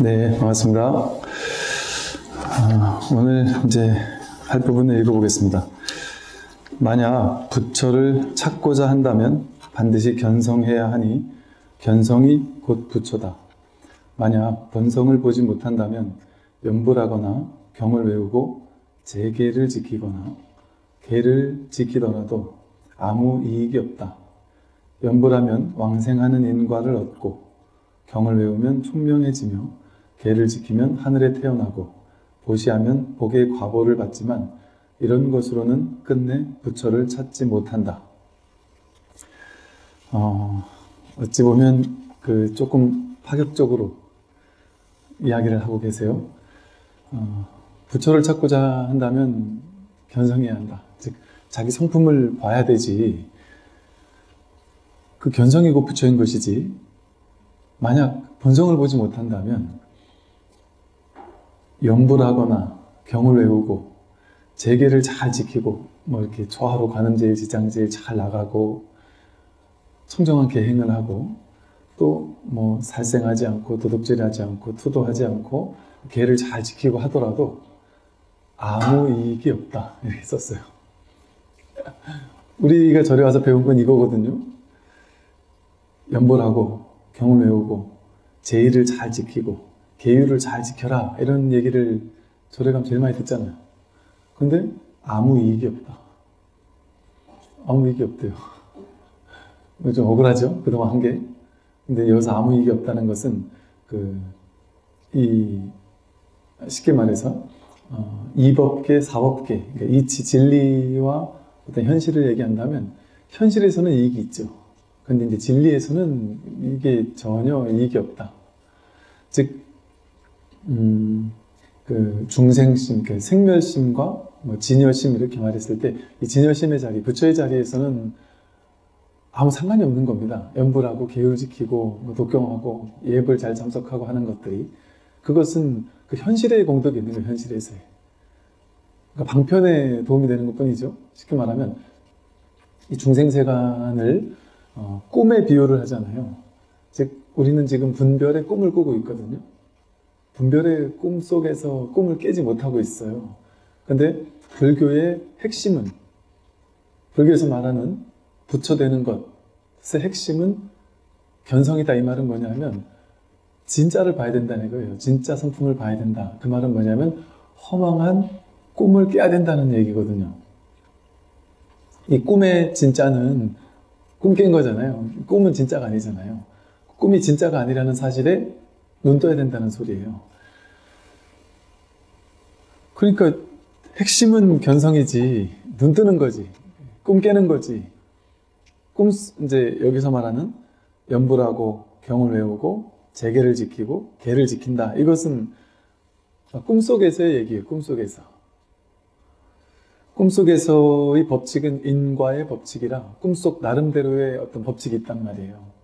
네, 반갑습니다. 오늘 이제 할 부분을 읽어보겠습니다. 만약 부처를 찾고자 한다면 반드시 견성해야 하니 견성이 곧 부처다. 만약 본성을 보지 못한다면 연불하거나 경을 외우고 제계를 지키거나 계를 지키더라도 아무 이익이 없다. 연불하면 왕생하는 인과를 얻고 경을 외우면 총명해지며 계를 지키면 하늘에 태어나고 보시하면 복의 과보를 받지만 이런 것으로는 끝내 부처를 찾지 못한다. 어찌 보면 조금 파격적으로 이야기를 하고 계세요. 부처를 찾고자 한다면 견성해야 한다. 즉 자기 성품을 봐야 되지. 그 견성이고 부처인 것이지. 만약 본성을 보지 못한다면 연불하거나 경을 외우고 제계를 잘 지키고 이렇게 조화로 관음제일, 지장제일 잘 나가고 청정한 계행을 하고 또 살생하지 않고 도둑질하지 않고 투도하지 않고 계를 잘 지키고 하더라도 아무 이익이 없다 이렇게 썼어요. 우리가 절에 와서 배운 건 이거거든요. 연불하고 경을 외우고 제의를 잘 지키고 계율을 잘 지켜라 이런 얘기를 절에 가면 제일 많이 듣잖아요. 근데 아무 이익이 없다. 아무 이익이 없대요. 좀 억울하죠? 그동안 한 게. 근데 여기서 아무 이익이 없다는 것은 쉽게 말해서 이법계, 사법계, 그러니까 이치, 진리와 어떤 현실을 얘기한다면 현실에서는 이익이 있죠. 근데 이제 진리에서는 이게 전혀 이익이 없다. 즉, 중생심, 생멸심과 진여심 이렇게 말했을 때 이 진여심의 자리, 부처의 자리에서는 아무 상관이 없는 겁니다. 연불하고 계율 지키고 독경하고 예불 잘 참석하고 하는 것들이 그것은 그 현실의 공덕이 있는 거예요. 현실에서의. 그러니까 방편에 도움이 되는 것뿐이죠. 쉽게 말하면 이 중생세간을 꿈에 비유를 하잖아요. 즉 우리는 지금 분별의 꿈을 꾸고 있거든요. 분별의 꿈 속에서 꿈을 깨지 못하고 있어요. 근데 불교의 핵심은, 불교에서 말하는 부처되는 것의 핵심은 견성이다. 이 말은 뭐냐면 진짜를 봐야 된다는 거예요. 진짜 성품을 봐야 된다. 그 말은 뭐냐면 허망한 꿈을 깨야 된다는 얘기거든요. 이 꿈의 진짜는 꿈 깬 거잖아요. 꿈은 진짜가 아니잖아요. 꿈이 진짜가 아니라는 사실에 눈 떠야 된다는 소리예요. 그러니까 핵심은 견성이지, 눈 뜨는 거지, 꿈 깨는 거지. 이제 여기서 말하는 연불하고 경을 외우고 제계를 지키고 계를 지킨다. 이것은 꿈속에서의 얘기예요. 꿈속에서. 꿈속에서의 법칙은 인과의 법칙이라 꿈속 나름대로의 어떤 법칙이 있단 말이에요.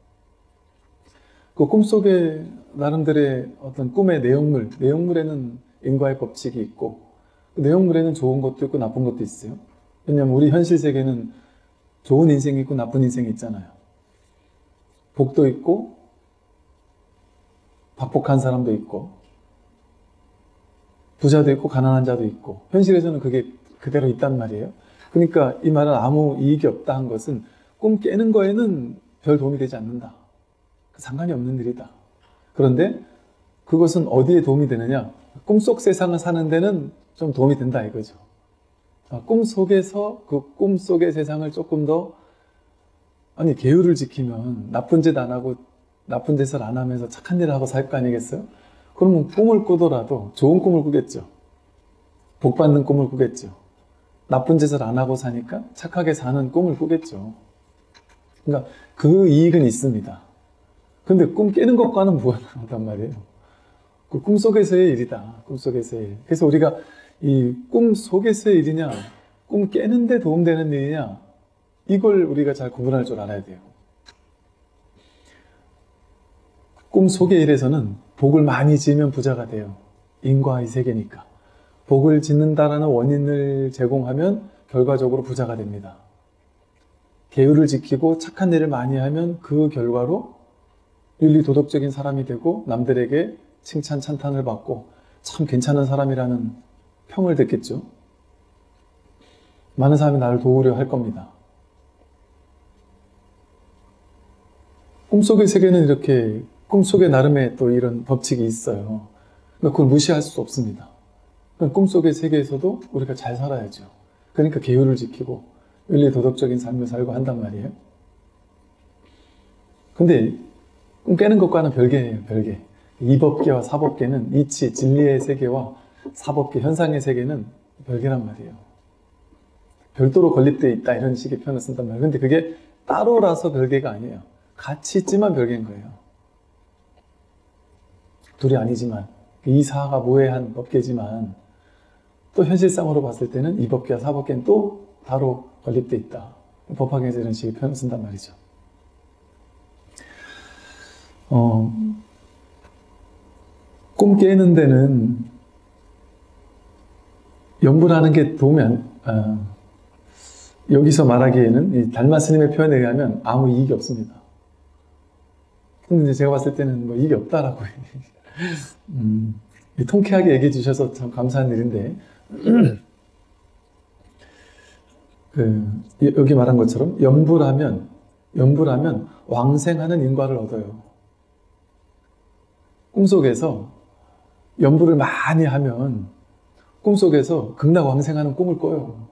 그 꿈속에 나름대로의 어떤 꿈의 내용물에는 인과의 법칙이 있고 그 내용물에는 좋은 것도 있고 나쁜 것도 있어요. 왜냐하면 우리 현실 세계는 좋은 인생이 있고 나쁜 인생이 있잖아요. 복도 있고 박복한 사람도 있고 부자도 있고 가난한 자도 있고 현실에서는 그게 그대로 있단 말이에요. 그러니까 이 말은 아무 이익이 없다 한 것은 꿈 깨는 거에는 별 도움이 되지 않는다. 상관이 없는 일이다. 그런데 그것은 어디에 도움이 되느냐? 꿈속 세상을 사는 데는 좀 도움이 된다 이거죠. 꿈속에서 그 꿈속의 세상을 조금 더 계율을 지키면 나쁜 짓 안 하고 나쁜 짓을 안 하면서 착한 일을 하고 살 거 아니겠어요? 그러면 꿈을 꾸더라도 좋은 꿈을 꾸겠죠. 복 받는 꿈을 꾸겠죠. 나쁜 짓을 안 하고 사니까 착하게 사는 꿈을 꾸겠죠. 그러니까 그 이익은 있습니다. 근데 꿈 깨는 것과는 무관하단 말이에요. 그 꿈속에서의 일이다. 꿈속에서의 일. 그래서 우리가 이 꿈속에서의 일이냐, 꿈 깨는데 도움되는 일이냐, 이걸 우리가 잘 구분할 줄 알아야 돼요. 꿈속의 일에서는 복을 많이 지으면 부자가 돼요. 인과의 세계니까. 복을 짓는다라는 원인을 제공하면 결과적으로 부자가 됩니다. 계율을 지키고 착한 일을 많이 하면 그 결과로 윤리 도덕적인 사람이 되고 남들에게 칭찬, 찬탄을 받고 참 괜찮은 사람이라는 평을 듣겠죠. 많은 사람이 나를 도우려 할 겁니다. 꿈속의 세계는 이렇게 꿈속의 나름의 또 이런 법칙이 있어요. 그러니까 그걸 무시할 수 없습니다. 그러니까 꿈속의 세계에서도 우리가 잘 살아야죠. 그러니까 계율을 지키고 윤리 도덕적인 삶을 살고 한단 말이에요. 근데 꿈 깨는 것과는 별개예요. 별개. 이법계와 사법계는 이치, 진리의 세계와 사법계, 현상의 세계는 별개란 말이에요. 별도로 건립되어 있다 이런 식의 표현을 쓴단 말이에요. 근데 그게 따로라서 별개가 아니에요. 같이 있지만 별개인 거예요. 둘이 아니지만 이 사가 모해한 법계지만 또 현실상으로 봤을 때는 이법계와 사법계는 또 따로 건립되어 있다. 법학에서 이런 식의 표현을 쓴단 말이죠. 꿈 깨는 데는 연불하는 게 도우면 여기서 말하기에는 이 달마 스님의 표현에 의하면 아무 이익이 없습니다. 근데 제가 봤을 때는 뭐 이익이 없다라고 통쾌하게 얘기해 주셔서 참 감사한 일인데 여기 말한 것처럼 연불하면 왕생하는 인과를 얻어요. 꿈속에서 연불을 많이 하면 꿈속에서 극락왕생하는 꿈을 꿔요.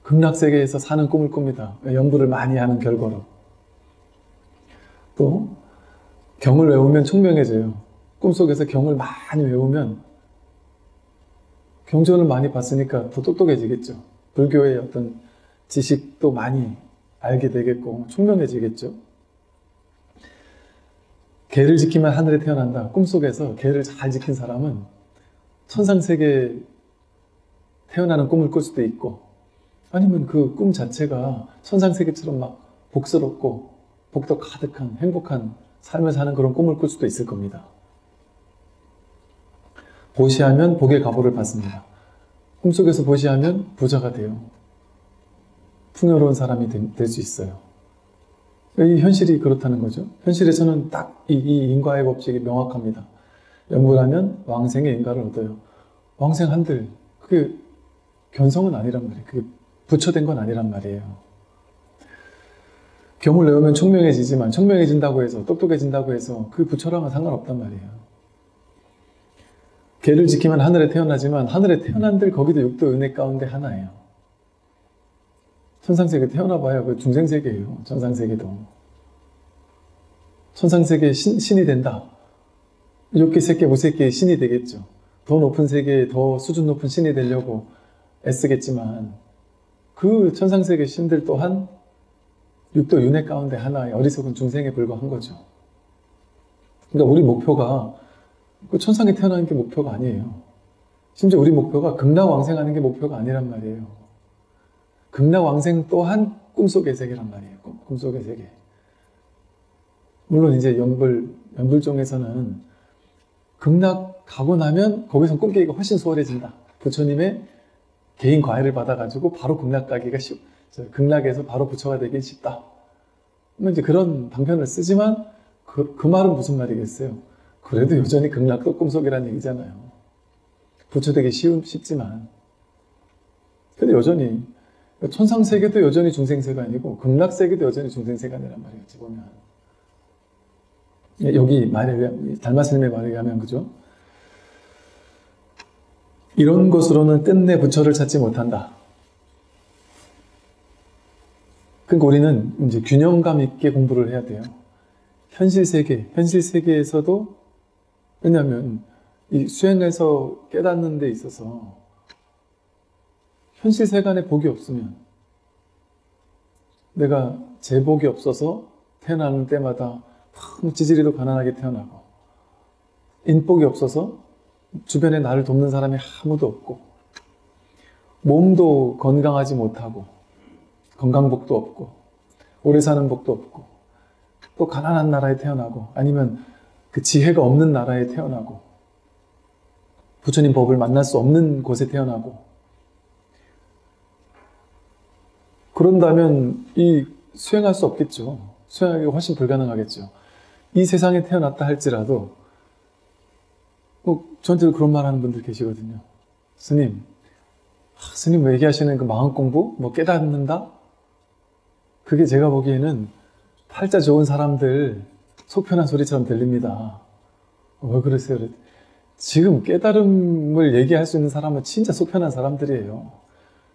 극락세계에서 사는 꿈을 꿉니다. 연불을 많이 하는 결과로. 또 경을 외우면 총명해져요. 꿈속에서 경을 많이 외우면 경전을 많이 봤으니까 더 똑똑해지겠죠. 불교의 어떤 지식도 많이 알게 되겠고 총명해지겠죠. 개를 지키면 하늘에 태어난다. 꿈속에서 개를 잘 지킨 사람은 천상세계에 태어나는 꿈을 꿀 수도 있고 아니면 그 꿈 자체가 천상세계처럼 막 복스럽고 복덕 가득한 행복한 삶을 사는 그런 꿈을 꿀 수도 있을 겁니다. 보시하면 복의 가보를 받습니다. 꿈속에서 보시하면 부자가 돼요. 풍요로운 사람이 될 수 있어요. 이 현실이 그렇다는 거죠. 현실에서는 딱 이 인과의 법칙이 명확합니다. 연불하면 왕생의 인과를 얻어요. 왕생 한들 그게 견성은 아니란 말이에요. 그게 부처된 건 아니란 말이에요. 경을 외우면 총명해지지만 총명해진다고 해서 똑똑해진다고 해서 그 부처랑은 상관없단 말이에요. 개를 지키면 하늘에 태어나지만 하늘에 태어난들 거기도 육도 은혜 가운데 하나예요. 천상세계 태어나봐야 그 중생세계예요. 천상세계도. 천상세계 신이 된다. 욕계, 색계, 무색계의 신이 되겠죠. 더 높은 세계에 더 수준 높은 신이 되려고 애쓰겠지만 그 천상세계 신들 또한 육도 윤회 가운데 하나의 어리석은 중생에 불과한 거죠. 그러니까 우리 목표가 그 천상에 태어나는 게 목표가 아니에요. 심지어 우리 목표가 극락왕생하는 게 목표가 아니란 말이에요. 극락왕생 또한 꿈속의 세계란 말이에요. 꿈속의 세계. 물론 이제 연불종에서는 극락 가고 나면 거기서 꿈깨기가 훨씬 수월해진다. 부처님의 개인 과외를 받아가지고 바로 극락 가기가 극락에서 바로 부처가 되기 쉽다. 이제 그런 방편을 쓰지만 그 말은 무슨 말이겠어요? 그래도 여전히 극락도 꿈속이라는 얘기잖아요. 부처 되기 쉽지만 근데 여전히 천상세계도 여전히 중생세가 아니고 극락세계도 여전히 중생세가 아니란 말이었지 보면. 여기 달마스님의 말에 의하면 그죠? 이런 것으로는 끝내 부처를 찾지 못한다. 그러니까 우리는 이제 균형감 있게 공부를 해야 돼요. 현실 세계에서도 왜냐하면 이 수행해서 깨닫는 데 있어서 현실 세간에 복이 없으면 내가 제복이 없어서 태어나는 때마다 찌질이도 가난하게 태어나고 인복이 없어서 주변에 나를 돕는 사람이 아무도 없고 몸도 건강하지 못하고 건강복도 없고 오래 사는 복도 없고 또 가난한 나라에 태어나고 아니면 그 지혜가 없는 나라에 태어나고 부처님 법을 만날 수 없는 곳에 태어나고 그런다면 이 수행할 수 없겠죠. 수행하기가 훨씬 불가능하겠죠. 이 세상에 태어났다 할지라도 꼭 저한테도 그런 말 하는 분들 계시거든요. 스님, 스님 얘기하시는 그 마음 공부, 뭐 깨닫는다? 그게 제가 보기에는 팔자 좋은 사람들 속편한 소리처럼 들립니다. 왜 그러세요? 지금 깨달음을 얘기할 수 있는 사람은 진짜 속편한 사람들이에요.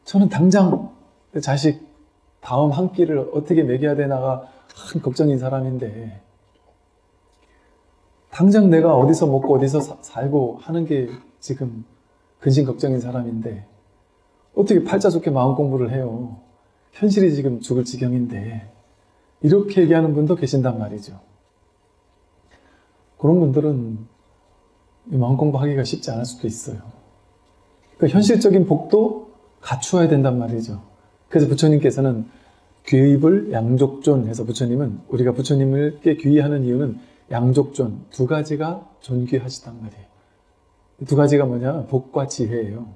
저는 당장 자식 다음 한 끼를 어떻게 먹여야 되나가 큰 걱정인 사람인데, 당장 내가 어디서 먹고 어디서 살고 하는 게 지금 근심 걱정인 사람인데 어떻게 팔자 좋게 마음 공부를 해요. 현실이 지금 죽을 지경인데. 이렇게 얘기하는 분도 계신단 말이죠. 그런 분들은 마음 공부하기가 쉽지 않을 수도 있어요. 그러니까 현실적인 복도 갖추어야 된단 말이죠. 그래서 부처님께서는 귀입을 양족존 해서, 부처님은 우리가 부처님을께 귀의하는 이유는 양족존, 두 가지가 존귀하시단 말이에요. 두 가지가 뭐냐? 복과 지혜예요.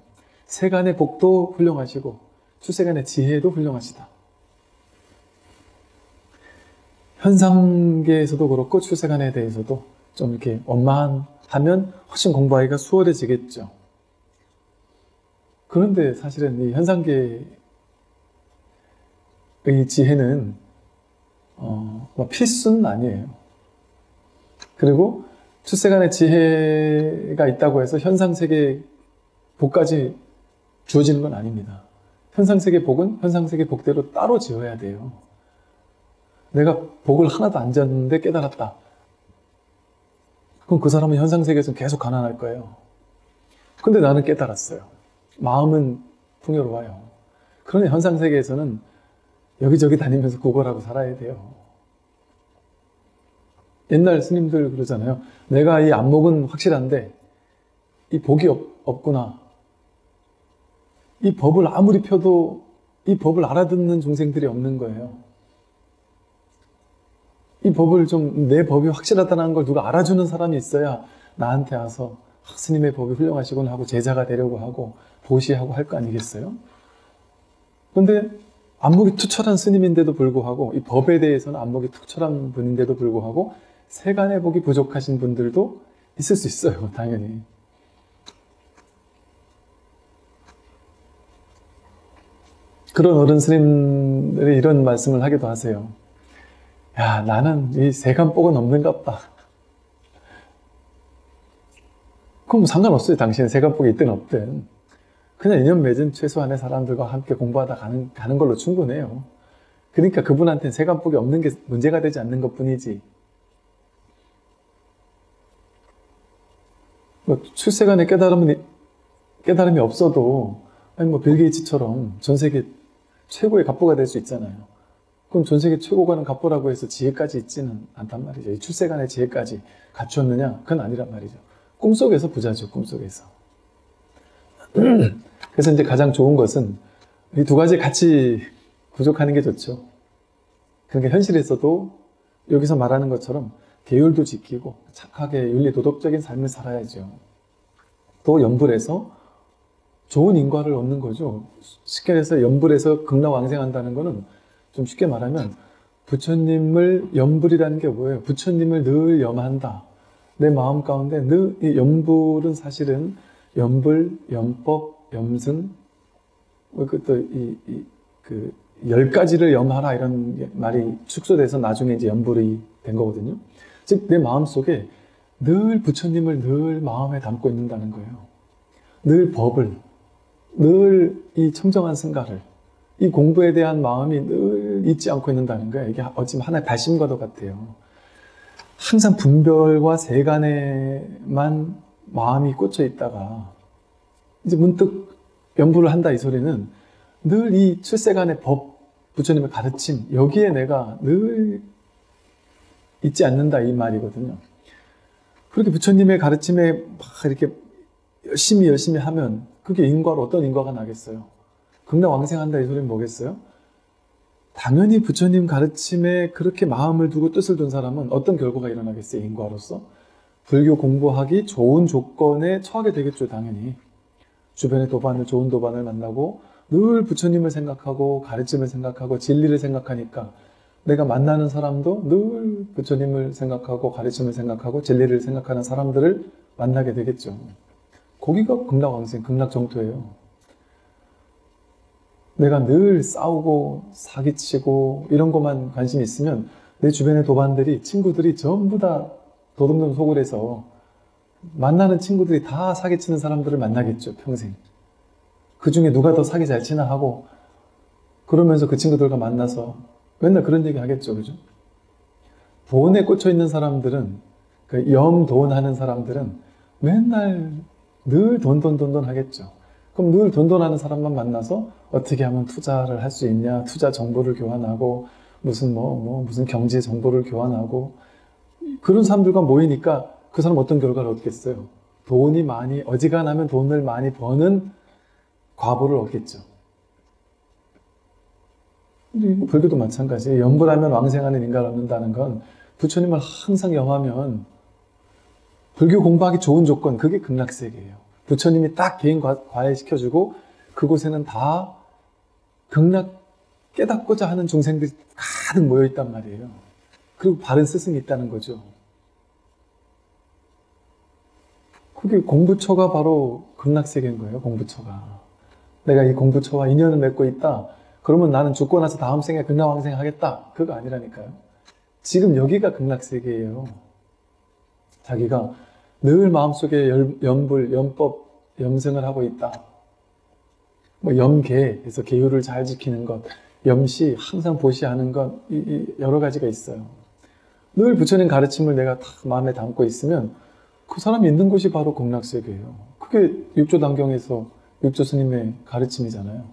세간의 복도 훌륭하시고 출세간의 지혜도 훌륭하시다. 현상계에서도 그렇고 출세간에 대해서도 좀 이렇게 원만하면 훨씬 공부하기가 수월해지겠죠. 그런데 사실은 이 현상계의 지혜는 필수는 아니에요. 그리고 출세간의 지혜가 있다고 해서 현상세계 복까지 주어지는 건 아닙니다. 현상세계 복은 현상세계 복대로 따로 지어야 돼요. 내가 복을 하나도 안 지었는데 깨달았다. 그럼 그 사람은 현상세계에서 계속 가난할 거예요. 근데 나는 깨달았어요. 마음은 풍요로워요. 그러니 현상세계에서는 여기저기 다니면서 구걸하고 살아야 돼요. 옛날 스님들 그러잖아요. 내가 이 안목은 확실한데 이 복이 없구나. 이 법을 아무리 펴도 이 법을 알아듣는 중생들이 없는 거예요. 이 법을 좀, 내 법이 확실하다는 걸 누가 알아주는 사람이 있어야 나한테 와서 스님의 법이 훌륭하시군 하고 제자가 되려고 하고 보시하고 할 거 아니겠어요? 근데 안목이 투철한 스님인데도 불구하고, 이 법에 대해서는 안목이 투철한 분인데도 불구하고 세간의 복이 부족하신 분들도 있을 수 있어요. 당연히. 그런 어른 스님들이 이런 말씀을 하기도 하세요. 야, 나는 이 세간복은 없는갑다. 그럼 상관없어요. 당신은 세간복이 있든 없든. 그냥 인연 맺은 최소한의 사람들과 함께 공부하다 가는 걸로 충분해요. 그러니까 그분한테는 세간복이 없는 게 문제가 되지 않는 것 뿐이지. 뭐 출세간의 깨달음이 없어도, 아니 뭐 빌 게이츠처럼 전 세계 최고의 갑부가 될 수 있잖아요. 그럼 전 세계 최고가는 갑부라고 해서 지혜까지 있지는 않단 말이죠. 이 출세간의 지혜까지 갖추었느냐? 그건 아니란 말이죠. 꿈속에서 부자죠. 꿈속에서. 그래서 이제 가장 좋은 것은 이 두 가지 같이 부족하는 게 좋죠. 그러니까 현실에서도 여기서 말하는 것처럼 계율도 지키고 착하게 윤리 도덕적인 삶을 살아야죠. 또 연불해서 좋은 인과를 얻는 거죠. 쉽게 해서 연불해서 극락왕생한다는 거는 좀 쉽게 말하면 부처님을 연불이라는 게 뭐예요? 부처님을 늘 염한다. 내 마음 가운데 늘 이 연불은 사실은 연불, 연법, 염승, 그것도 그 10가지를 염하라 이런 말이 축소돼서 나중에 이제 연불이 된 거거든요. 즉 내 마음 속에 늘 부처님을 늘 마음에 담고 있는다는 거예요. 늘 법을, 늘 이 청정한 승가를, 이 공부에 대한 마음이 늘 잊지 않고 있는다는 거예요. 이게 어찌면 하나의 발심과도 같아요. 항상 분별과 세간에만 마음이 꽂혀 있다가 이제 문득 연불을 한다 이 소리는 늘 이 출세간의 법, 부처님의 가르침, 여기에 내가 늘 잊지 않는다 이 말이거든요. 그렇게 부처님의 가르침에 막 이렇게 열심히 하면 그게 인과로 어떤 인과가 나겠어요? 극락왕생한다 이 소리는 뭐겠어요? 당연히 부처님 가르침에 그렇게 마음을 두고 뜻을 둔 사람은 어떤 결과가 일어나겠어요? 인과로서 불교 공부하기 좋은 조건에 처하게 되겠죠. 당연히 주변의 좋은 도반을 만나고 늘 부처님을 생각하고 가르침을 생각하고 진리를 생각하니까 내가 만나는 사람도 늘 부처님을 생각하고 가르침을 생각하고 진리를 생각하는 사람들을 만나게 되겠죠. 거기가 극락왕생, 극락정토예요. 내가 늘 싸우고 사기치고 이런 것만 관심이 있으면 내 주변의 도반들이, 친구들이 전부 다 도둑놈 속을 해서 만나는 친구들이 다 사기치는 사람들을 만나겠죠, 평생. 그 중에 누가 더 사기 잘 치나 하고 그러면서 그 친구들과 만나서 맨날 그런 얘기 하겠죠, 그죠? 돈에 꽂혀 있는 사람들은, 그 염돈 하는 사람들은 맨날 늘 돈 하겠죠. 그럼 늘 돈 하는 사람만 만나서 어떻게 하면 투자를 할 수 있냐, 투자 정보를 교환하고 무슨 경제 정보를 교환하고 그런 사람들과 모이니까 그 사람 어떤 결과를 얻겠어요? 돈이 많이, 어지간하면 돈을 많이 버는 과보를 얻겠죠. 불교도 마찬가지예요. 염불하면 왕생하는 인간을 얻는다는 건 부처님을 항상 염하면 불교 공부하기 좋은 조건, 그게 극락세계예요. 부처님이 딱 개인 과외시켜주고 그곳에는 다 극락 깨닫고자 하는 중생들이 가득 모여있단 말이에요. 그리고 바른 스승이 있다는 거죠. 그게 공부처가 바로 극락세계인 거예요, 공부처가. 내가 이 공부처와 인연을 맺고 있다. 그러면 나는 죽고 나서 다음 생에 극락왕생 하겠다. 그거 아니라니까요. 지금 여기가 극락세계예요. 자기가 늘 마음속에 염불, 염법, 염승을 하고 있다. 염계에서 계율을 잘 지키는 것, 염시, 항상 보시하는 것, 여러 가지가 있어요. 늘 부처님 가르침을 내가 다 마음에 담고 있으면 그 사람이 있는 곳이 바로 극락세계예요. 그게 육조단경에서 육조 스님의 가르침이잖아요.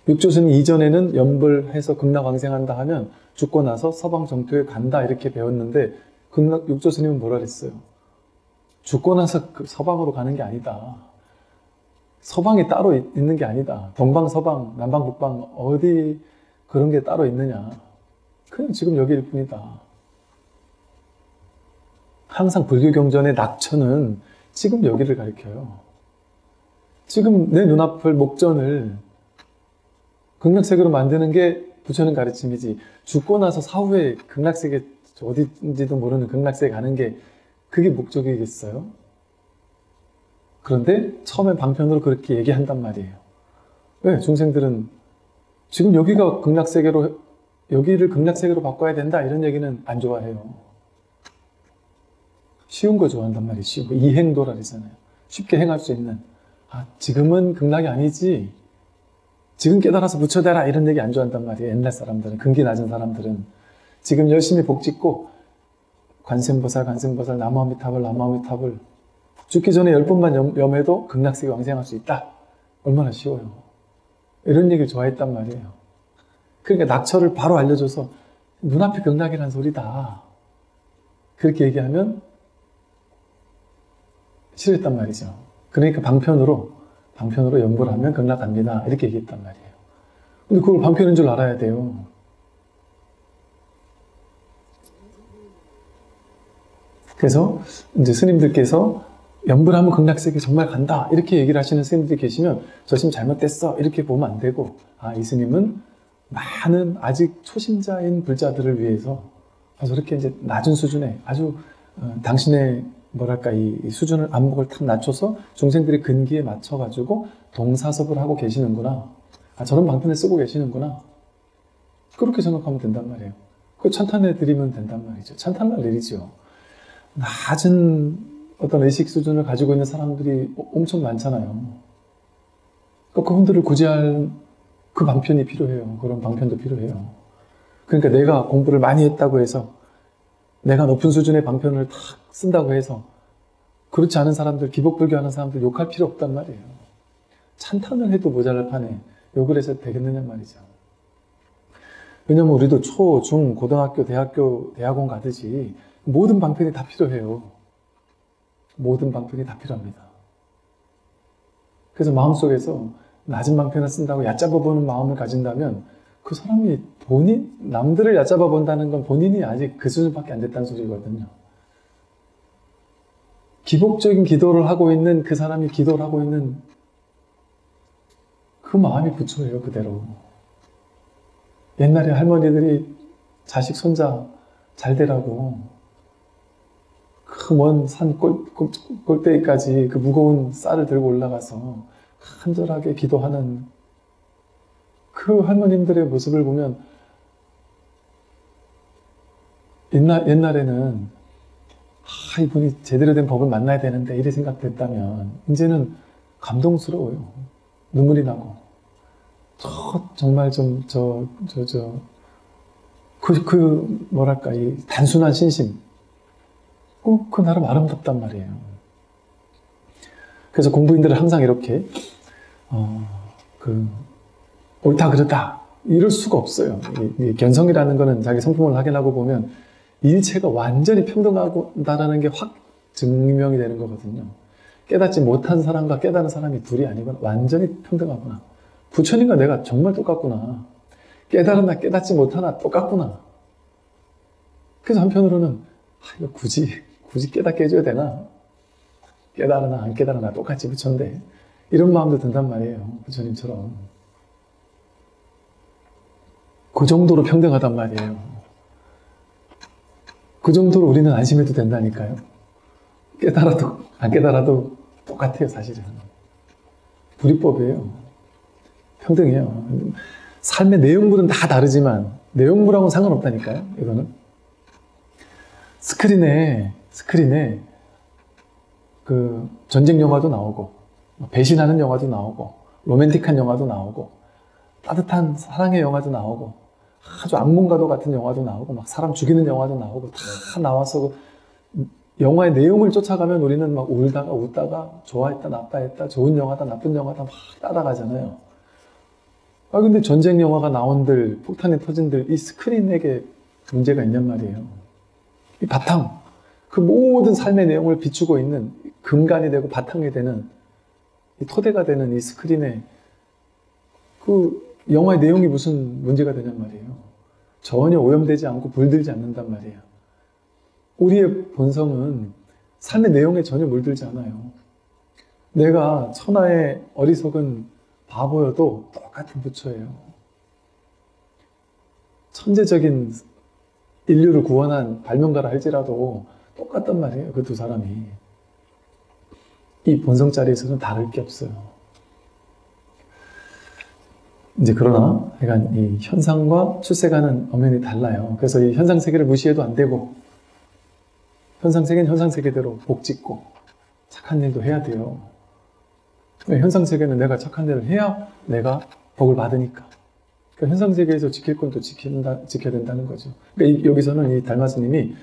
육조 스님 이전에는 염불해서 극락왕생한다 하면 죽고 나서 서방 정토에 간다 이렇게 배웠는데 육조 스님은 뭐라 그랬어요? 죽고 나서 그 서방으로 가는 게 아니다. 서방이 따로 있는 게 아니다. 동방, 서방, 남방, 북방 어디 그런 게 따로 있느냐. 그냥 지금 여기일 뿐이다. 항상 불교 경전의 낙처는 지금 여기를 가리켜요. 지금 내 눈앞을 목전을 극락세계로 만드는 게 부처님 가르침이지, 죽고 나서 사후에 극락세계 어딘지도 모르는 극락세계 가는 게 그게 목적이겠어요? 그런데 처음에 방편으로 그렇게 얘기한단 말이에요. 왜? 중생들은 지금 여기가 극락세계로, 여기를 극락세계로 바꿔야 된다 이런 얘기는 안 좋아해요. 쉬운 거 좋아한단 말이에요. 쉬운 거. 이행도라 그러잖아요. 쉽게 행할 수 있는. 지금은 극락이 아니지, 지금 깨달아서 부처되라 이런 얘기 안 좋아한단 말이에요. 옛날 사람들은, 근기 낮은 사람들은. 지금 열심히 복 짓고 관세음보살, 나무아미타불 죽기 전에 10번만 염해도 극락세계 왕생할 수 있다. 얼마나 쉬워요. 이런 얘기를 좋아했단 말이에요. 그러니까 낙처를 바로 알려줘서 눈앞이 극락이란 소리다. 그렇게 얘기하면 싫었단 말이죠. 그러니까 방편으로 염불 하면 극락 갑니다. 이렇게 얘기했단 말이에요. 근데 그걸 방편인 줄 알아야 돼요. 그래서 이제 스님들께서 염불하면 극락세계 정말 간다 이렇게 얘기를 하시는 스님들이 계시면 저 스님 잘못됐어 이렇게 보면 안 되고, 이 스님은 많은 아직 초심자인 불자들을 위해서 저렇게 이제 낮은 수준에 아주 당신의 뭐랄까 이 수준을, 안목을 탁 낮춰서 중생들의 근기에 맞춰가지고 동사섭을 하고 계시는구나. 저런 방편을 쓰고 계시는구나. 그렇게 생각하면 된단 말이에요. 그 찬탄해 드리면 된단 말이죠. 찬탄할 일이죠. 낮은 어떤 의식 수준을 가지고 있는 사람들이 엄청 많잖아요. 그분들을 구제할 그 방편이 필요해요. 그런 방편도 필요해요. 그러니까 내가 공부를 많이 했다고 해서, 내가 높은 수준의 방편을 탁 쓴다고 해서 그렇지 않은 사람들, 기복불교 하는 사람들 욕할 필요 없단 말이에요. 찬탄을 해도 모자랄 판에 욕을 해서 되겠느냐 말이죠. 왜냐면 우리도 초, 중, 고등학교, 대학교, 대학원 가듯이 모든 방편이 다 필요해요. 모든 방편이 다 필요합니다. 그래서 마음속에서 낮은 방편을 쓴다고 얕잡아 보는 마음을 가진다면 그 사람이 남들을 얕잡아 본다는 건 본인이 아직 그 수준밖에 안 됐다는 소리거든요. 기복적인 기도를 하고 있는 그 사람이 기도를 하고 있는 그 마음이 부처예요, 그대로. 옛날에 할머니들이 자식, 손자 잘 되라고 그 먼 산 골대기까지 그 무거운 쌀을 들고 올라가서 간절하게 기도하는 그 할머님들의 모습을 보면 옛날에는 이분이 제대로 된 법을 만나야 되는데 이래 생각됐다면 이제는 감동스러워요. 눈물이 나고 정말 뭐랄까 이 단순한 신심 그 나름 아름답단 말이에요. 그래서 공부인들은 항상 이렇게 옳다 그르다 이럴 수가 없어요. 이 견성이라는 거는 자기 성품을 확인하고 보면 일체가 완전히 평등하다라는 게 확 증명이 되는 거거든요. 깨닫지 못한 사람과 깨달은 사람이 둘이 아니거나 완전히 평등하구나. 부처님과 내가 정말 똑같구나. 깨달으나 깨닫지 못하나 똑같구나. 그래서 한편으로는 이거 굳이 깨닫게 해줘야 되나? 깨달으나 안 깨달으나 똑같이 부처인데 이런 마음도 든단 말이에요. 부처님처럼. 그 정도로 평등하단 말이에요. 그 정도로 우리는 안심해도 된다니까요. 깨달아도 안 깨달아도 똑같아요. 사실은. 불이법이에요. 평등해요. 삶의 내용물은 다 다르지만 내용물하고는 상관없다니까요. 이거는. 스크린에 그 전쟁 영화도 나오고 배신하는 영화도 나오고 로맨틱한 영화도 나오고 따뜻한 사랑의 영화도 나오고 아주 악몽과도 같은 영화도 나오고 막 사람 죽이는 영화도 나오고 다 나와서 영화의 내용을 쫓아가면 우리는 막 울다가 웃다가 좋아했다 나빠했다 좋은 영화다 나쁜 영화다 막 따라가잖아요. 근데 전쟁 영화가 나온들 폭탄이 터진들 이 스크린에게 문제가 있냔 말이에요. 이 바탕 그 모든 삶의 내용을 비추고 있는 근간이 되고 바탕이 되는 이 토대가 되는 이 스크린에 그 영화의 내용이 무슨 문제가 되냔 말이에요. 전혀 오염되지 않고 물들지 않는단 말이에요. 우리의 본성은 삶의 내용에 전혀 물들지 않아요. 내가 천하의 어리석은 바보여도 똑같은 부처예요. 천재적인 인류를 구원한 발명가라 할지라도 똑같단 말이에요. 그 두 사람이. 이 본성 자리에서는 다를 게 없어요. 이제 그러나 약간 이 현상과 출세가는 엄연히 달라요. 그래서 이 현상 세계를 무시해도 안 되고 현상 세계는 현상 세계대로 복 짓고 착한 일도 해야 돼요. 현상 세계는 내가 착한 일을 해야 내가 복을 받으니까. 그러니까 현상 세계에서 지킬 건 또 지켜야 된다는 거죠. 그러니까 여기서는 이 달마스님이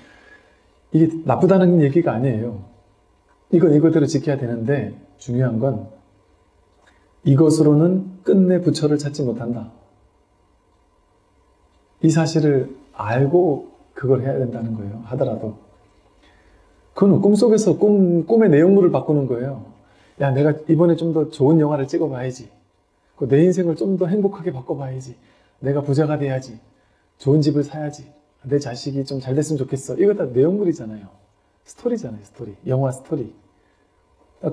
이게 나쁘다는 얘기가 아니에요. 이건 이거대로 지켜야 되는데 중요한 건 이것으로는 끝내 부처를 찾지 못한다. 이 사실을 알고 그걸 해야 된다는 거예요. 하더라도. 그건 꿈속에서 꿈의 내용물을 바꾸는 거예요. 야, 내가 이번에 좀 더 좋은 영화를 찍어봐야지. 내 인생을 좀 더 행복하게 바꿔봐야지. 내가 부자가 돼야지. 좋은 집을 사야지. 내 자식이 좀 잘 됐으면 좋겠어. 이거 다 내용물이잖아요. 스토리잖아요. 스토리. 영화 스토리.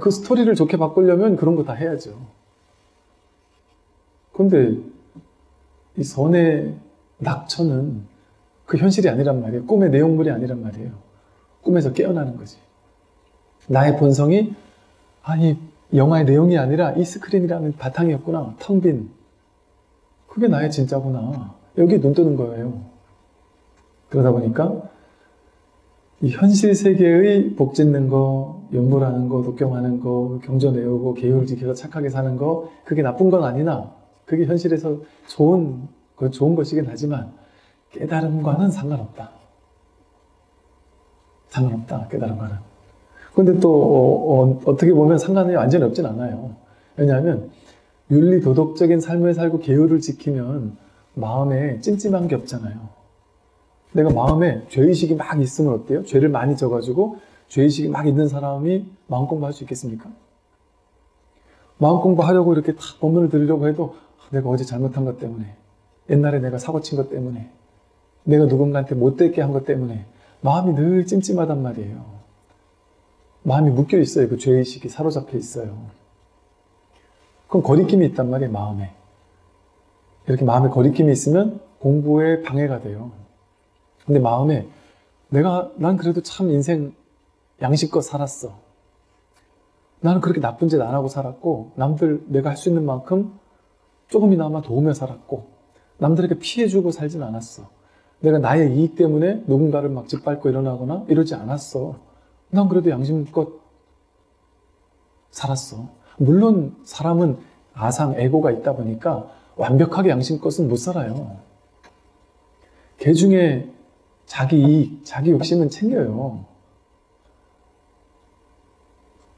그 스토리를 좋게 바꾸려면 그런 거 다 해야죠. 근데 이 선의 낙천은 그 현실이 아니란 말이에요. 꿈의 내용물이 아니란 말이에요. 꿈에서 깨어나는 거지. 나의 본성이 이 영화의 내용이 아니라 이 스크린이라는 바탕이었구나. 텅 빈. 그게 나의 진짜구나. 여기에 눈 뜨는 거예요. 그러다 보니까 이 현실 세계의 복 짓는 거, 연불하는 거, 독경하는 거, 경전 외우고 계율 지켜서 착하게 사는 거 그게 나쁜 건 아니나 그게 현실에서 좋은 것이긴 하지만 깨달음과는 상관없다. 상관없다. 깨달음과는. 근데 또 어떻게 보면 상관이 완전히 없진 않아요. 왜냐하면 윤리 도덕적인 삶을 살고 계율을 지키면 마음에 찜찜한 게 없잖아요. 내가 마음에 죄의식이 막 있으면 어때요? 죄를 많이 져가지고 죄의식이 막 있는 사람이 마음 공부할 수 있겠습니까? 마음 공부하려고 이렇게 딱 법문을 들으려고 해도 내가 어제 잘못한 것 때문에, 옛날에 내가 사고 친 것 때문에, 내가 누군가한테 못되게 한 것 때문에 마음이 늘 찜찜하단 말이에요. 마음이 묶여 있어요. 그 죄의식이 사로잡혀 있어요. 그럼 거리낌이 있단 말이에요. 마음에. 이렇게 마음에 거리낌이 있으면 공부에 방해가 돼요. 근데 마음에 난 그래도 참 인생 양심껏 살았어. 나는 그렇게 나쁜 짓 안 하고 살았고, 남들 내가 할 수 있는 만큼 조금이나마 도우며 살았고, 남들에게 피해주고 살진 않았어. 내가 나의 이익 때문에 누군가를 막 짓밟고 일어나거나 이러지 않았어. 난 그래도 양심껏 살았어. 물론 사람은 아상, 에고가 있다 보니까 완벽하게 양심껏은 못 살아요. 개 중에 자기 이익, 자기 욕심은 챙겨요.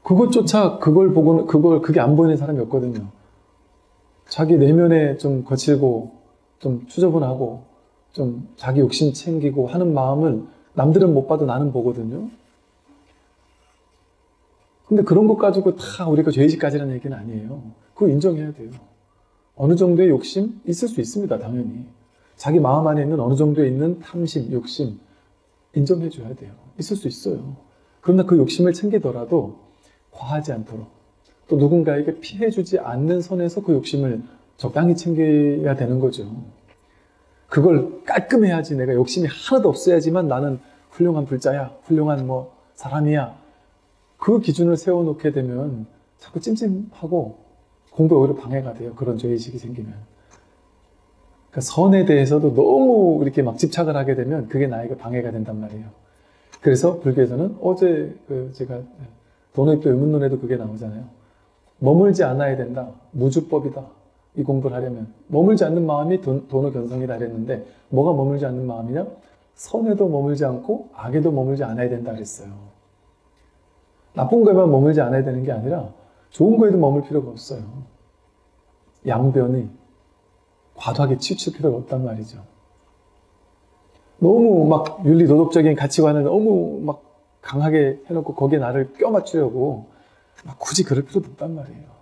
그것조차 그게 안 보이는 사람이 없거든요. 자기 내면에 좀 거칠고, 좀 추저분하고, 좀 자기 욕심 챙기고 하는 마음을 남들은 못 봐도 나는 보거든요. 근데 그런 것 가지고 다 우리가 죄의식까지라는 얘기는 아니에요. 그거 인정해야 돼요. 어느 정도의 욕심 있을 수 있습니다, 당연히. 자기 마음 안에 있는 어느 정도에 있는 탐심, 욕심 인정해줘야 돼요. 있을 수 있어요. 그러나 그 욕심을 챙기더라도 과하지 않도록, 또 누군가에게 피해주지 않는 선에서 그 욕심을 적당히 챙겨야 되는 거죠. 그걸 깔끔해야지, 내가 욕심이 하나도 없어야지만 나는 훌륭한 불자야, 훌륭한 사람이야. 그 기준을 세워놓게 되면 자꾸 찜찜하고 공부에 오히려 방해가 돼요. 그런 죄의식이 생기면. 그러니까 선에 대해서도 너무 이렇게 막 집착을 하게 되면 그게 나에게 방해가 된단 말이에요. 그래서 불교에서는 어제 제가 도노입도 의문론에도 그게 나오잖아요. 머물지 않아야 된다. 무주법이다. 이 공부를 하려면 머물지 않는 마음이 도노 견성이다 그랬는데, 뭐가 머물지 않는 마음이냐? 선에도 머물지 않고 악에도 머물지 않아야 된다 그랬어요. 나쁜 거에만 머물지 않아야 되는 게 아니라 좋은 거에도 머물 필요가 없어요. 양변이 과도하게 치우칠 필요가 없단 말이죠. 너무 막 윤리 도덕적인 가치관을 너무 막 강하게 해놓고 거기에 나를 껴맞추려고 막 굳이 그럴 필요도 없단 말이에요.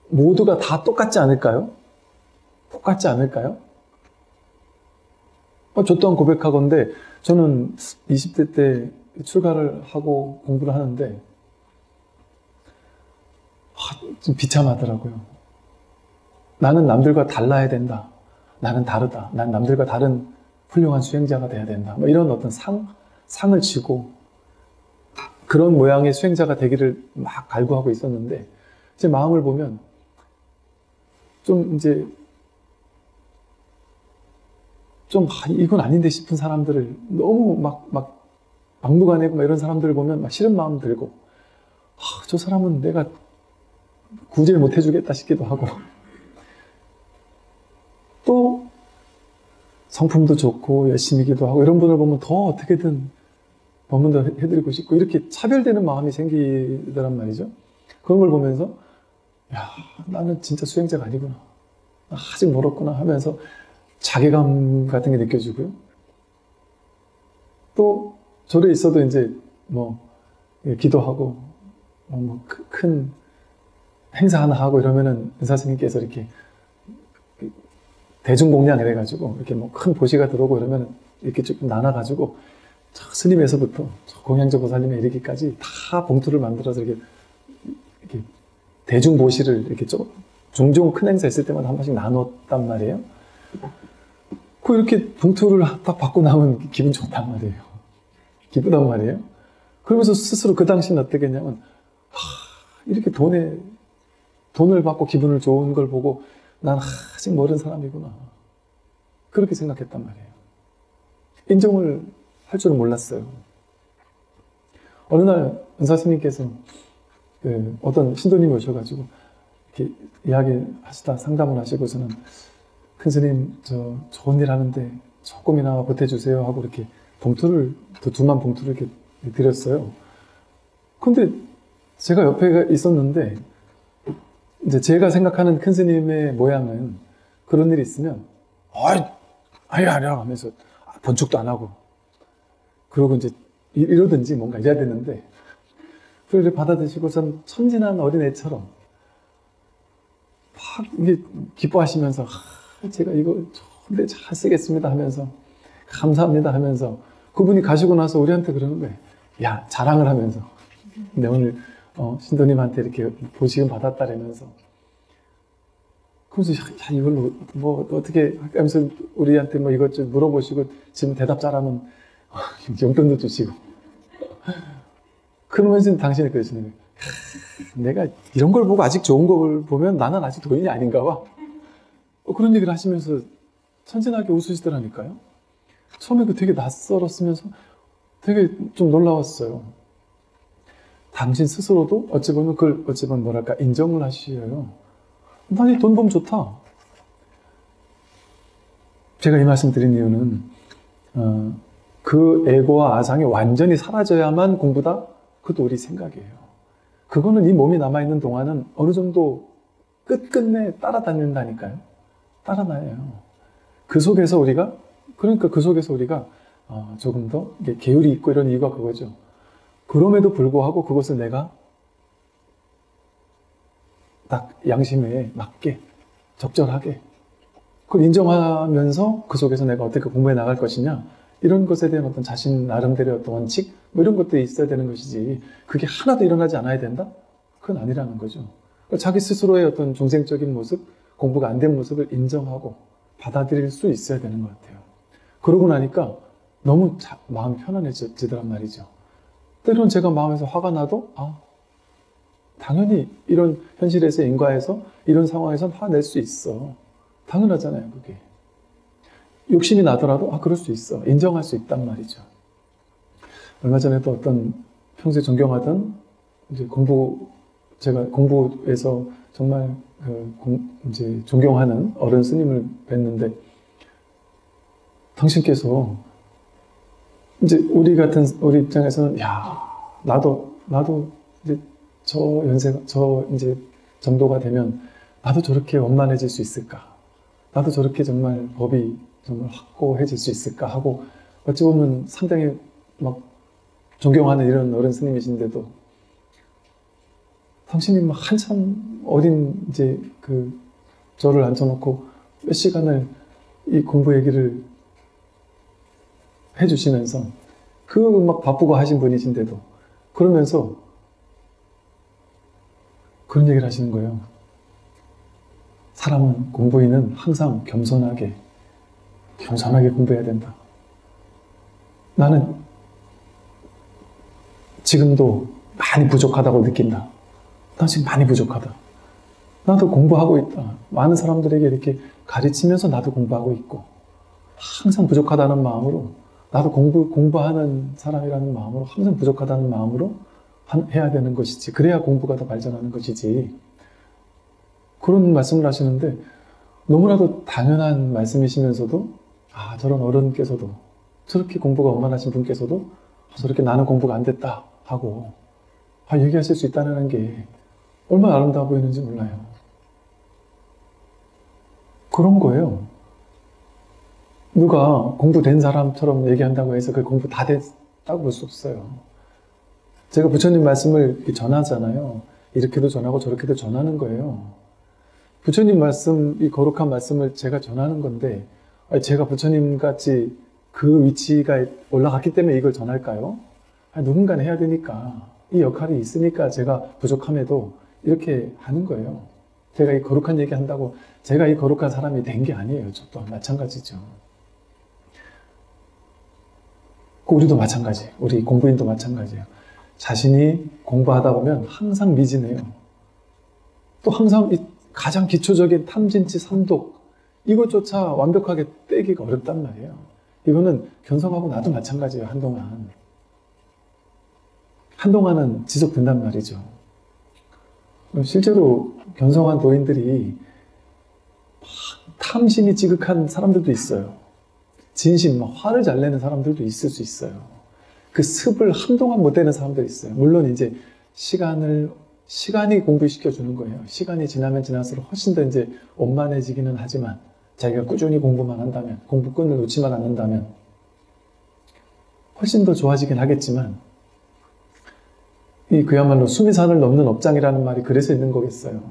모두가 다 똑같지 않을까요? 똑같지 않을까요? 저 또한 고백하건대, 저는 20대 때 출가를 하고 공부를 하는데 좀 비참하더라고요. 나는 남들과 달라야 된다. 나는 다르다. 난 남들과 다른 훌륭한 수행자가 돼야 된다. 이런 어떤 상을 쥐고 그런 모양의 수행자가 되기를 막 갈구하고 있었는데, 제 마음을 보면 좀 이건 아닌데 싶은 사람들을 너무 막 막무가내고 이런 사람들을 보면 막 싫은 마음 들고, 저 사람은 내가 구제를 못 해주겠다 싶기도 하고, 또 성품도 좋고 열심히기도 하고 이런 분을 보면 더 어떻게든 법문도 해드리고 싶고, 이렇게 차별되는 마음이 생기더란 말이죠. 그런 걸 보면서 야, 나는 진짜 수행자가 아니구나, 아직 멀었구나 하면서 자괴감 같은 게 느껴지고요. 또 절에 있어도 기도하고 큰 행사 하나 하고 이러면은 은사 스님께서 이렇게 대중공양 이래가지고 이렇게 큰 보시가 들어오고 이러면은 이렇게 쭉 나눠가지고 스님에서부터 공양조 보살님에 이르기까지 다 봉투를 만들어서 이렇게 대중보시를 이렇게 종종 큰 행사 있을 때마다 한 번씩 나눴단 말이에요. 이렇게 봉투를 딱 받고 나면 기분 좋단 말이에요. 기쁘단 말이에요. 그러면서 스스로 그 당시는 어떻게 했냐면, 이렇게 돈을 받고 기분을 좋은 걸 보고 난 아직 모르는 사람이구나, 그렇게 생각했단 말이에요. 인정을 할 줄은 몰랐어요. 어느 날 은사 스님께서 어떤 신도님이 오셔가지고 이렇게 이야기하시다 상담을 하시고서는, 큰 스님 저 좋은 일 하는데 조금이나마 보태주세요 하고 이렇게 두툼한 봉투를 이렇게 드렸어요. 근데 제가 옆에 있었는데, 이제 제가 생각하는 큰 스님의 모양은 그런 일이 있으면 아니야 하면서 번축도 안 하고, 그러고 이제 이러든지 뭔가 이래야 되는데, 그걸 받아드시고선 천진한 어린애처럼 막 이게 기뻐하시면서 제가 이거 좋은데 잘 쓰겠습니다 하면서, 감사합니다 하면서, 그분이 가시고 나서 우리한테 그러는 거예요. 야, 자랑을 하면서, 근데 오늘 신도님한테 이렇게 보시금 받았다라면서. 그러면서 야, 이걸로 뭐 어떻게 하면서 우리한테 뭐 이것저것 물어보시고 지금 대답 잘하면 용돈도 주시고 그러면서 당신이 그러시는 거예요. 내가 이런 걸 보고 아직 좋은 걸 보면 나는 아직 도인이 아닌가 봐. 그런 얘기를 하시면서 천진하게 웃으시더라니까요. 처음에 그 되게 낯설었으면서 되게 좀 놀라웠어요. 당신 스스로도 어찌 보면 그걸 어찌 보면 뭐랄까 인정을 하시어요. 난 이 돈 보면 좋다. 제가 이 말씀 드린 이유는 그 에고와 아상이 완전히 사라져야만 공부다? 그것도 우리 생각이에요. 그거는 이 몸이 남아있는 동안은 어느 정도 끝끝내 따라다닌다니까요. 따라다녀요. 그 속에서 우리가 조금 더 계율이 있고 이런 이유가 그거죠. 그럼에도 불구하고 그것을 내가 딱 양심에 맞게 적절하게 그걸 인정하면서 그 속에서 내가 어떻게 공부해 나갈 것이냐 이런 것에 대한 어떤 자신 나름대로의 어떤 원칙 뭐 이런 것들이 있어야 되는 것이지 그게 하나도 일어나지 않아야 된다? 그건 아니라는 거죠. 자기 스스로의 어떤 중생적인 모습, 공부가 안 된 모습을 인정하고 받아들일 수 있어야 되는 것 같아요. 그러고 나니까 너무 마음이 편안해지더란 말이죠. 때로는 제가 마음에서 화가 나도 당연히 이런 현실에서 인과에서 이런 상황에선 화낼 수 있어. 당연하잖아요, 그게. 욕심이 나더라도 그럴 수 있어. 인정할 수 있단 말이죠. 얼마 전에도 어떤 평소에 존경하던 제가 공부에서 정말 이제 존경하는 어른 스님을 뵀는데 당신께서 이제 우리 입장에서는 나도 이제 저 이제 정도가 되면 나도 저렇게 원만해질 수 있을까? 나도 저렇게 정말 법이 정말 확고해질 수 있을까? 하고 어찌 보면 상당히 막 존경하는 이런 어른 스님이신데도 당신이 막 한참 어린 이제 저를 앉혀놓고 몇 시간을 이 공부 얘기를 해주시면서 막 바쁘고 하신 분이신데도 그러면서 그런 얘기를 하시는 거예요. 사람은 공부인은 항상 겸손하게 공부해야 된다. 나는 지금도 많이 부족하다고 느낀다. 나 지금 많이 부족하다. 나도 공부하고 있다. 많은 사람들에게 이렇게 가르치면서 나도 공부하고 있고 항상 부족하다는 마음으로 나도 공부하는 사람이라는 마음으로 항상 부족하다는 마음으로 해야 되는 것이지. 그래야 공부가 더 발전하는 것이지. 그런 말씀을 하시는데 너무나도 당연한 말씀이시면서도 저런 어른께서도 저렇게 공부가 원만하신 분께서도 저렇게 나는 공부가 안 됐다 하고 얘기하실 수 있다는 게 얼마나 아름다워 보이는지 몰라요. 그런 거예요. 누가 공부된 사람처럼 얘기한다고 해서 그 공부 다 됐다고 볼 수 없어요. 제가 부처님 말씀을 전하잖아요. 이렇게도 전하고 저렇게도 전하는 거예요. 부처님 말씀, 이 거룩한 말씀을 제가 전하는 건데 제가 부처님 같이 그 위치가 올라갔기 때문에 이걸 전할까요? 누군가는 해야 되니까 이 역할이 있으니까 제가 부족함에도 이렇게 하는 거예요. 제가 이 거룩한 얘기 한다고 제가 이 거룩한 사람이 된 게 아니에요. 저 또한 마찬가지죠. 우리도 마찬가지. 우리 공부인도 마찬가지예요. 자신이 공부하다 보면 항상 미진해요. 또 항상 이 가장 기초적인 탐진치, 삼독 이것조차 완벽하게 떼기가 어렵단 말이에요. 이거는 견성하고 나도 마찬가지예요. 한동안은 지속된단 말이죠. 실제로 견성한 도인들이 탐심이 지극한 사람들도 있어요. 진심, 화를 잘 내는 사람들도 있을 수 있어요. 그 습을 한동안 못 내는 사람들이 있어요. 물론 이제 시간이 공부시켜 주는 거예요. 시간이 지나면 지날수록 훨씬 더 이제 원만해지기는 하지만 자기가 꾸준히 공부만 한다면, 공부끈을 놓지만 않는다면 훨씬 더 좋아지긴 하겠지만 그야말로 수미산을 넘는 업장이라는 말이 그래서 있는 거겠어요.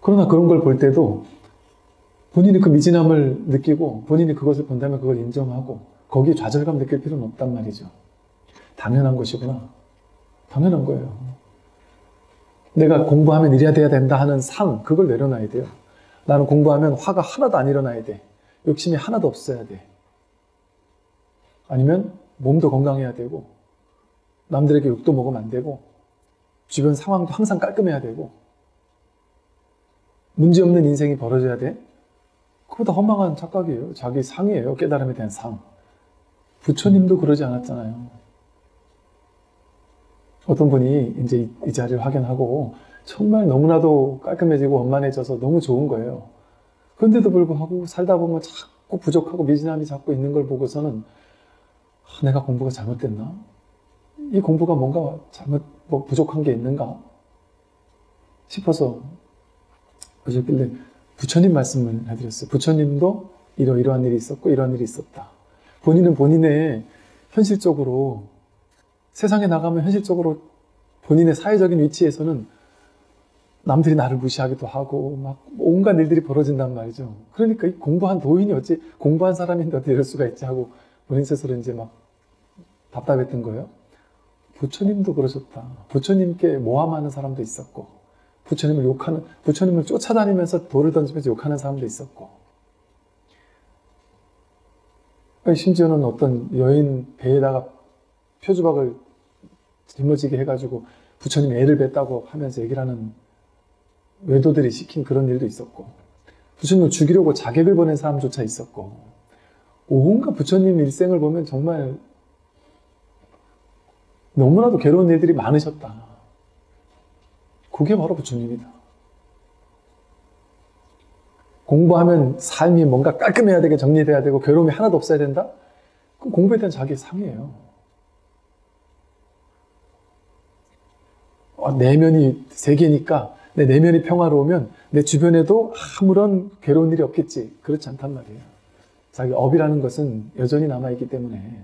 그러나 그런 걸 볼 때도 본인이 그 미진함을 느끼고 본인이 그것을 본다면 그걸 인정하고 거기에 좌절감 느낄 필요는 없단 말이죠. 당연한 것이구나. 당연한 거예요. 내가 공부하면 이래야 돼야 된다 하는 상, 그걸 내려놔야 돼요. 나는 공부하면 화가 하나도 안 일어나야 돼. 욕심이 하나도 없어야 돼. 아니면 몸도 건강해야 되고, 남들에게 욕도 먹으면 안 되고, 주변 상황도 항상 깔끔해야 되고, 문제없는 인생이 벌어져야 돼. 그보다 허망한 착각이에요. 자기 상이에요. 깨달음에 대한 상. 부처님도 그러지 않았잖아요. 어떤 분이 이제 이 자리를 확인하고 정말 너무나도 깔끔해지고 원만해져서 너무 좋은 거예요. 그런데도 불구하고 살다 보면 자꾸 부족하고 미진함이 자꾸 있는 걸 보고서는 내가 공부가 잘못됐나? 이 공부가 뭔가 뭐 부족한 게 있는가? 싶어서 그러셨길래 부처님 말씀을 해드렸어요. 부처님도 이러이러한 일이 있었고 이러한 일이 있었다. 본인은 본인의 현실적으로 세상에 나가면 현실적으로 본인의 사회적인 위치에서는 남들이 나를 무시하기도 하고 막 온갖 일들이 벌어진단 말이죠. 그러니까 이 공부한 도인이 어찌 공부한 사람인데 어떻게 이럴 수가 있지 하고 본인 스스로 이제 막 답답했던 거예요. 부처님도 그러셨다. 부처님께 모함하는 사람도 있었고 부처님을 쫓아다니면서 돌을 던지면서 욕하는 사람도 있었고 심지어는 어떤 여인 배에다가 표주박을 짊어지게 해가지고 부처님 애를 뱉다고 하면서 얘기를 하는 외도들이 시킨 그런 일도 있었고 부처님을 죽이려고 자객을 보낸 사람조차 있었고 온갖 부처님 일생을 보면 정말 너무나도 괴로운 일들이 많으셨다. 그게 바로 부처님이다. 공부하면 삶이 뭔가 깔끔해야 되게 정리돼야 되고 괴로움이 하나도 없어야 된다? 그럼 공부에 대한 자기의 상이에요. 내면이 세계니까 내 내면이 평화로우면 내 주변에도 아무런 괴로운 일이 없겠지. 그렇지 않단 말이에요. 자기 업이라는 것은 여전히 남아있기 때문에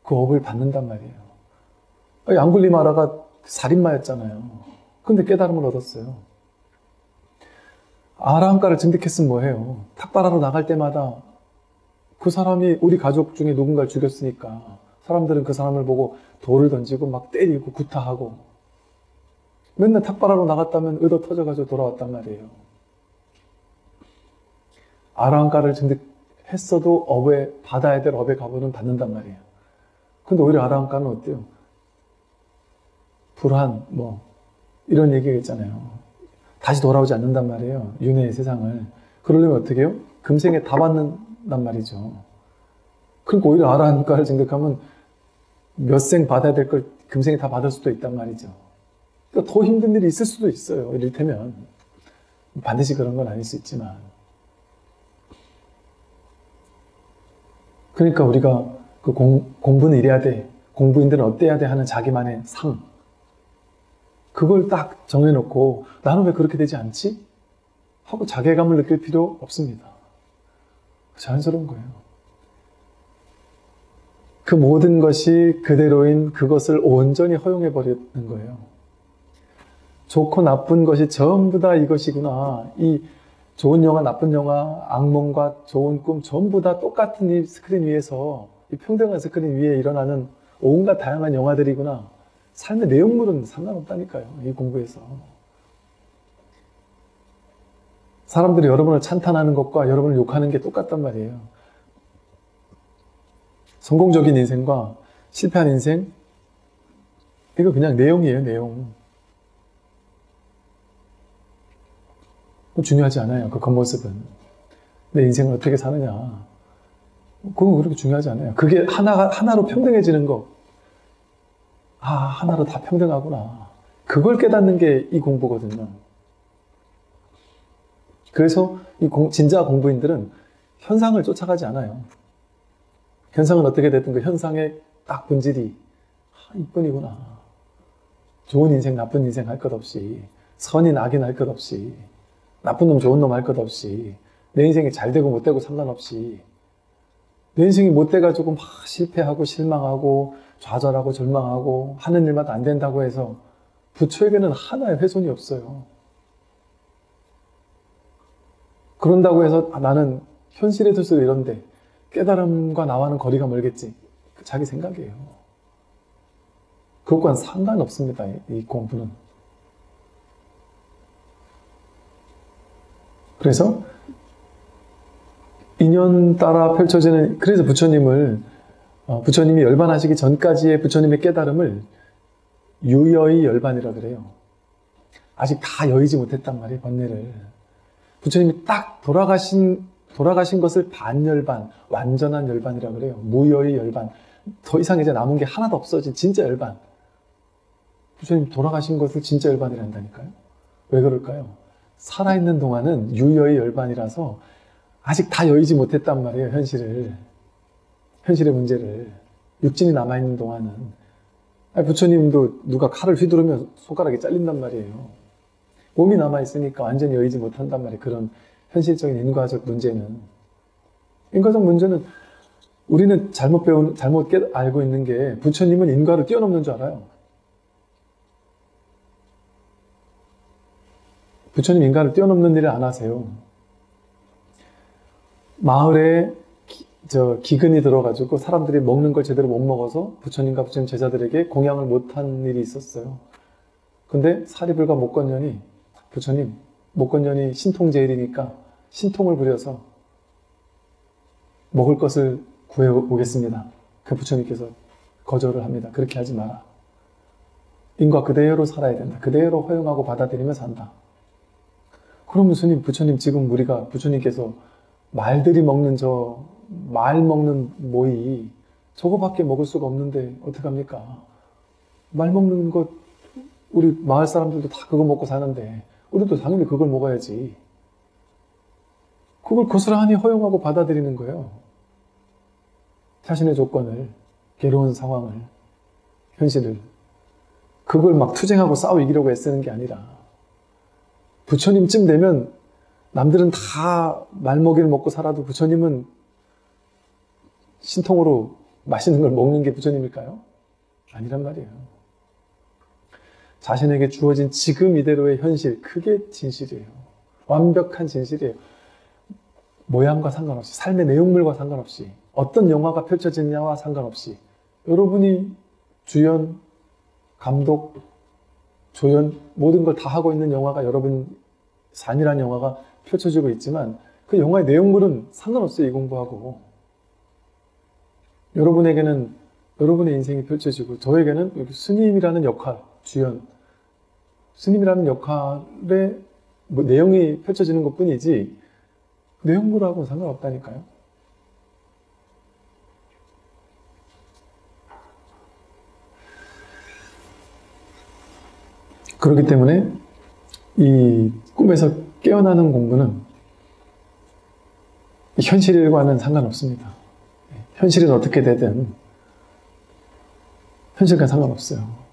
그 업을 받는단 말이에요. 앙굴리마라가 살인마였잖아요. 근데 깨달음을 얻었어요. 아라한가를 증득했으면 뭐해요? 탁발하러 나갈 때마다 그 사람이 우리 가족 중에 누군가를 죽였으니까 사람들은 그 사람을 보고 돌을 던지고 막 때리고 구타하고 맨날 탁발하러 나갔다면 의도 터져가지고 돌아왔단 말이에요. 아라한가를 증득했어도 업에 받아야 될 업의 값은 받는단 말이에요. 근데 오히려 아라한가는 어때요? 불한 이런 얘기가 있잖아요. 다시 돌아오지 않는단 말이에요. 윤회의 세상을. 그러려면 어떻게 해요? 금생에 다 받는단 말이죠. 그러니까 오히려 아라한가를 증득하면 몇 생 받아야 될 걸 금생에 다 받을 수도 있단 말이죠. 그러니까 더 힘든 일이 있을 수도 있어요. 이를테면 반드시 그런 건 아닐 수 있지만 그러니까 우리가 그 공부는 이래야 돼. 공부인들은 어때야 돼 하는 자기만의 상 그걸 딱 정해놓고 나는 왜 그렇게 되지 않지? 하고 자괴감을 느낄 필요 없습니다. 자연스러운 거예요. 그 모든 것이 그대로인 그것을 온전히 허용해버리는 거예요. 좋고 나쁜 것이 전부 다 이것이구나. 이 좋은 영화, 나쁜 영화, 악몽과 좋은 꿈 전부 다 똑같은 이 스크린 위에서 이 평등한 스크린 위에 일어나는 온갖 다양한 영화들이구나. 삶의 내용물은 상관없다니까요. 이 공부에서. 사람들이 여러분을 찬탄하는 것과 여러분을 욕하는 게 똑같단 말이에요. 성공적인 인생과 실패한 인생 이거 그냥 내용이에요. 내용. 중요하지 않아요. 그 겉모습은. 내 인생을 어떻게 사느냐. 그건 그렇게 중요하지 않아요. 그게 하나로 평등해지는 거. 하나로 다 평등하구나. 그걸 깨닫는 게 이 공부거든요. 그래서 이 진짜 공부인들은 현상을 쫓아가지 않아요. 현상은 어떻게 됐든 그 현상의 딱 본질이 이뿐이구나. 좋은 인생, 나쁜 인생 할 것 없이 선인, 악인 할 것 없이 나쁜 놈, 좋은 놈 할 것 없이 내 인생이 잘 되고 못 되고 상관없이 내 인생이 못 돼가지고 막 실패하고 실망하고 좌절하고 절망하고 하는 일마다 안 된다고 해서 부처에게는 하나의 훼손이 없어요. 그런다고 해서 나는 현실에 들수록 이런데 깨달음과 나와는 거리가 멀겠지. 자기 생각이에요. 그것과는 상관없습니다. 이 공부는. 그래서 인연 따라 펼쳐지는, 그래서 부처님이 열반하시기 전까지의 부처님의 깨달음을 유여의 열반이라 그래요. 아직 다 여의지 못했단 말이에요, 번뇌를. 부처님이 딱 돌아가신 것을 반열반, 완전한 열반이라 그래요. 무여의 열반. 더 이상 이제 남은 게 하나도 없어진 진짜 열반. 부처님 돌아가신 것을 진짜 열반이라 한다니까요. 왜 그럴까요? 살아있는 동안은 유여의 열반이라서 아직 다 여의지 못했단 말이에요, 현실의 문제를. 육진이 남아있는 동안은. 부처님도 누가 칼을 휘두르면 손가락이 잘린단 말이에요. 몸이 남아있으니까 완전히 여의지 못한단 말이에요. 그런 현실적인 인과적 문제는. 인과적 문제는 우리는 잘못 알고 있는 게 부처님은 인과를 뛰어넘는 줄 알아요. 부처님 인간을 뛰어넘는 일을 안 하세요. 마을에 기근이 들어가지고 사람들이 먹는 걸 제대로 못 먹어서 부처님과 부처님 제자들에게 공양을 못한 일이 있었어요. 근데 사리불과 목건년이 부처님, 목건년이 신통제일이니까 신통을 부려서 먹을 것을 구해오겠습니다. 그 부처님께서 거절을 합니다. 그렇게 하지 마라. 인과 그대로 살아야 된다. 그대로 허용하고 받아들이며 산다. 그럼 부처님 지금 우리가 부처님께서 말들이 먹는 말 먹는 모이 저거밖에 먹을 수가 없는데 어떡합니까? 말 먹는 것 우리 마을 사람들도 다 그거 먹고 사는데 우리도 당연히 그걸 먹어야지. 그걸 고스란히 허용하고 받아들이는 거예요. 자신의 조건을, 괴로운 상황을, 현실을. 그걸 막 투쟁하고 싸워 이기려고 애쓰는 게 아니라 부처님쯤 되면 남들은 다 말먹이를 먹고 살아도 부처님은 신통으로 맛있는 걸 먹는 게 부처님일까요? 아니란 말이에요. 자신에게 주어진 지금 이대로의 현실, 그게 진실이에요. 완벽한 진실이에요. 모양과 상관없이, 삶의 내용물과 상관없이, 어떤 영화가 펼쳐지냐와 상관없이 여러분이 주연, 감독, 조연 모든 걸 다 하고 있는 영화가 여러분 산이라는 영화가 펼쳐지고 있지만 그 영화의 내용물은 상관없어요. 이 공부하고. 여러분에게는 여러분의 인생이 펼쳐지고 저에게는 스님이라는 역할, 주연, 스님이라는 역할의 내용이 펼쳐지는 것 뿐이지 내용물하고는 상관없다니까요. 그렇기 때문에 이 꿈에서 깨어나는 공부는 현실과는 상관없습니다. 현실은 어떻게 되든 현실과 상관없어요.